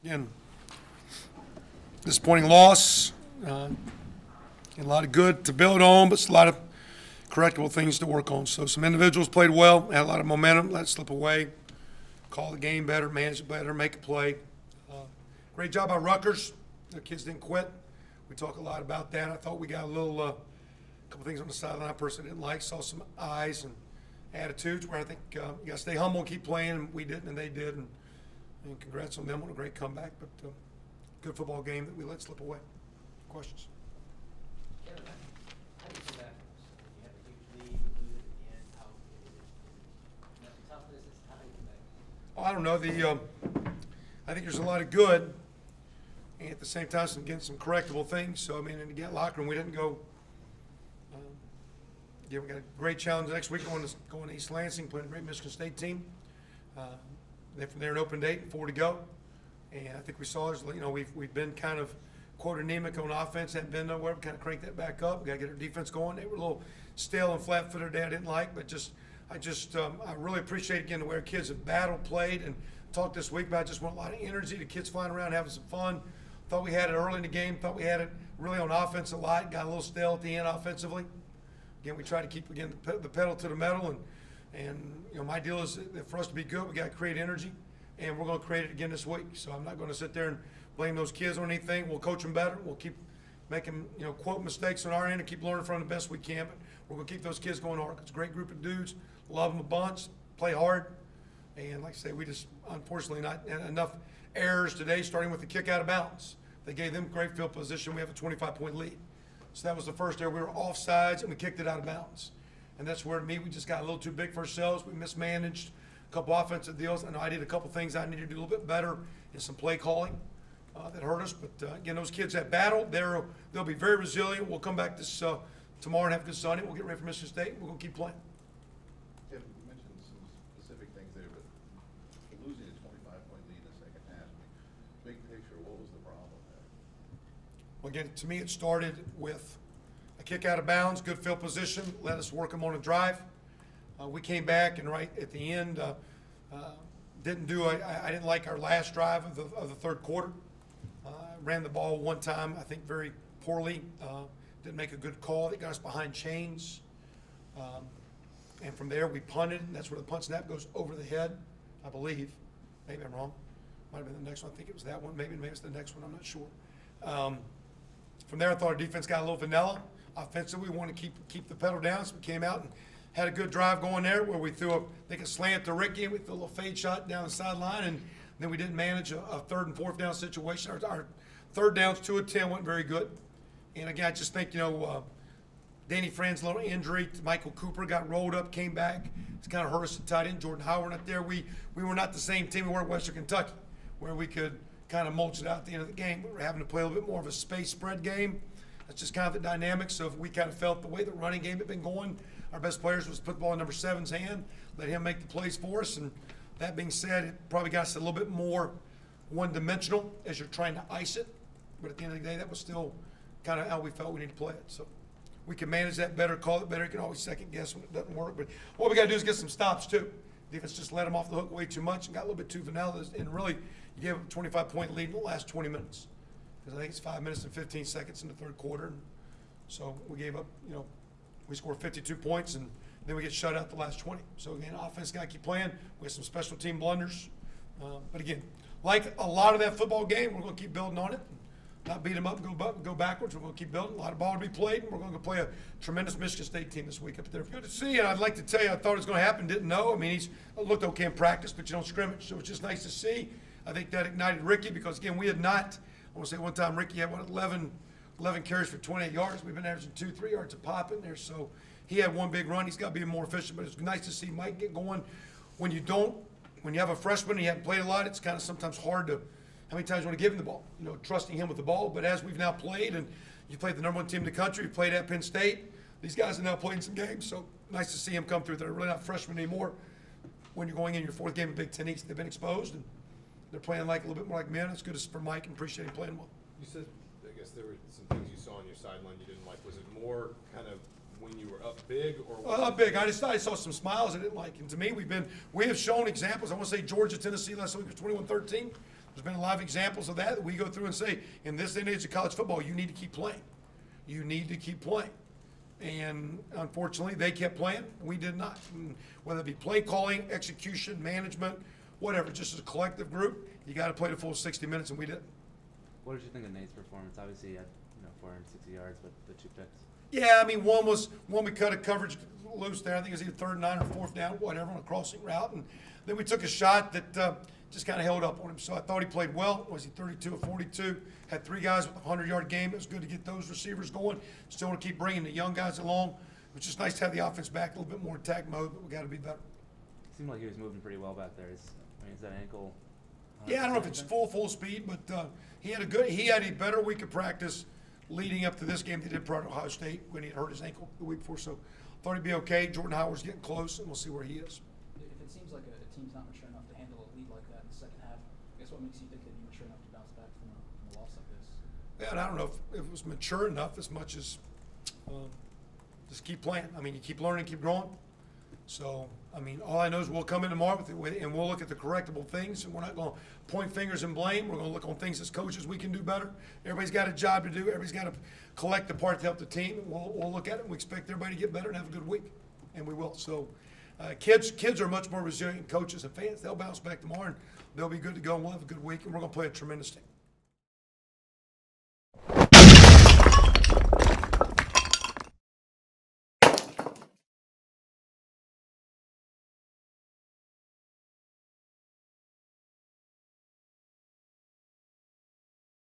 Again, disappointing loss. And a lot of good to build on, but a lot of correctable things to work on. So some individuals played well, had a lot of momentum, let it slip away, call the game better, manage it better, make a play. Great job by Rutgers. The kids didn't quit. We talk a lot about that. I thought we got a little couple things on the sideline I personally didn't like. Saw some eyes and attitudes where I think you got to stay humble and keep playing, and we didn't and they did. And congrats on them on a great comeback. But good football game that we let slip away. Questions? How do you come back? You have a huge lead, you lose it at the end. How toughness is how do you come back? Oh, I don't know. I think there's a lot of good, and at the same time, getting some correctable things. So I mean, in the locker room, we didn't go. Yeah, we got a great challenge next week going to East Lansing, playing a great Michigan State team. Then from there, an open date, 4 to go. And I think we saw, we've been kind of quote anemic on offense, hadn't been nowhere. We kind of cranked that back up. We got to get our defense going. They were a little stale and flat-footed today. I didn't like, but I really appreciate again the way our kids have battled, played, and talked this week about just want a lot of energy. The kids flying around having some fun. Thought we had it early in the game. Thought we had it really on offense a lot. Got a little stale at the end offensively. Again, we try to keep again the pedal to the metal, and my deal is that for us to be good, we got to create energy, and we're going to create it again this week. So I'm not going to sit there and blame those kids on anything. We'll coach them better. We'll keep making quote mistakes on our end and keep learning from them the best we can. But we're going to keep those kids going hard. It's a great group of dudes. Love them a bunch. Play hard, and like I say, we just unfortunately not enough errors today. Starting with the kick out of bounds, they gave them great field position. We have a 25-point lead. So that was the first error. We were offsides, and we kicked it out of bounds. And that's where, to me, we just got a little too big for ourselves. We mismanaged a couple offensive deals. I know I did a couple things I needed to do a little bit better in some play calling that hurt us. But, again, those kids that battled, they'll be very resilient. We'll come back this tomorrow and have a good Sunday. We'll get ready for Michigan State. We're going to keep playing. Tim, you mentioned some specific things there, but losing a 25-point lead in the second half, big picture, what was the problem there? Well, again, to me, it started with a kick out of bounds, good field position, let us work them on a drive. We came back and right at the end, I didn't like our last drive of the third quarter. Ran the ball one time, I think very poorly. Didn't make a good call. That got us behind chains. And from there, we punted, and that's where the punt snap goes over the head, I believe. Maybe I'm wrong. Might have been the next one. I think it was that one. Maybe it's the next one. I'm not sure. From there, I thought our defense got a little vanilla. Offensively, we wanted to keep the pedal down, so we came out and had a good drive going there where we threw a slant to Ricky, and we threw a little fade shot down the sideline, and then we didn't manage a third and fourth down situation. Our third downs, 2 of 10, went very good. And again, I just think, Danny Fran's little injury, Michael Cooper got rolled up, came back. It's kind of hurt us at tight end. Jordan Howard not there. We were not the same team we were at Western Kentucky, where we could kind of mulch it out at the end of the game. We're having to play a little bit more of a space spread game. That's just kind of the dynamics. So if we kind of felt the way the running game had been going, our best players was put the ball in number 7's hand, let him make the plays for us. And that being said, it probably got us a little bit more one-dimensional as you're trying to ice it. But at the end of the day, that was still kind of how we felt we needed to play it. So we can manage that better, call it better. You can always second guess when it doesn't work. But what we got to do is get some stops too. Defense just let them off the hook way too much and got a little bit too vanilla. And really, you gave them a 25-point lead in the last 20 minutes. Because I think it's 5 minutes and 15 seconds in the third quarter. And so we gave up, we scored 52 points, and then we get shut out the last 20. So, again, offense got to keep playing. We have some special team blunders. But, again, like a lot of that football game, we're going to keep building on it. Not beat them up and go backwards. We're going to keep building. A lot of ball to be played, and we're going to play a tremendous Michigan State team this week up there. Good to see you. I'd like to tell you I thought it was going to happen, didn't know. I mean, he's looked okay in practice, but you don't scrimmage. So it's just nice to see. I think that ignited Ricky because, again, we had not – I want to say one time Ricky had 11 carries for 28 yards. We've been averaging 2-3 yards a pop in there. So he had one big run. He's got to be more efficient. But it's nice to see Mike get going. When you have a freshman and you haven't played a lot, it's kind of sometimes hard to how many times you want to give him the ball, trusting him with the ball. But as we've now played, and you played the number 1 team in the country, you played at Penn State, these guys have now played in some games. So nice to see him come through. They're really not freshmen anymore. When you're going in your 4th game of Big Ten East, they've been exposed. And they're playing like a little bit more like men. It's good for Mike and appreciate him playing well. You said, I guess there were some things you saw on your sideline you didn't like. Was it more kind of when you were up big, or? Well, up big. I saw some smiles I didn't like. And to me, we have shown examples. I want to say Georgia, Tennessee last week was 21-13. There's There's been a lot of examples of that we go through and say, in this day and age of college football, you need to keep playing. You need to keep playing. And unfortunately, they kept playing. We did not. And whether it be play calling, execution, management, whatever, just as a collective group, you got to play the full 60 minutes, and we didn't. What did you think of Nate's performance? Obviously, he had 460 yards, but the 2 picks. Yeah, I mean, one we cut a coverage loose there. I think it was either 3rd and 9 or 4th down, whatever, on a crossing route. And then we took a shot that just kind of held up on him. So I thought he played well. Was he 32 of 42? Had 3 guys with a 100-yard game. It was good to get those receivers going. Still want to keep bringing the young guys along. It was just nice to have the offense back a little bit more attack mode, but we got to be better. It seemed like he was moving pretty well back there. Is that ankle? Yeah, I don't know if it's full speed, but he had a better week of practice leading up to this game than he did prior to Ohio State when he had hurt his ankle the week before. So thought he'd be okay. Jordan Howard's getting close, and we'll see where he is. If it seems like a team's not mature enough to handle a lead like that in the second half, I guess what makes you think they'd be mature enough to bounce back from a loss like this? Yeah, and I don't know if it was mature enough as much as just keep playing. I mean, you keep learning, keep growing. So, I mean, all I know is we'll come in tomorrow and we'll look at the correctable things, and we're not going to point fingers and blame. We're going to look on things as coaches we can do better. Everybody's got a job to do. Everybody's got to collect the part to help the team. And we'll look at it, and we expect everybody to get better and have a good week, and we will. So, kids are much more resilient than coaches and fans. They'll bounce back tomorrow, and they'll be good to go, and we'll have a good week, and we're going to play a tremendous team.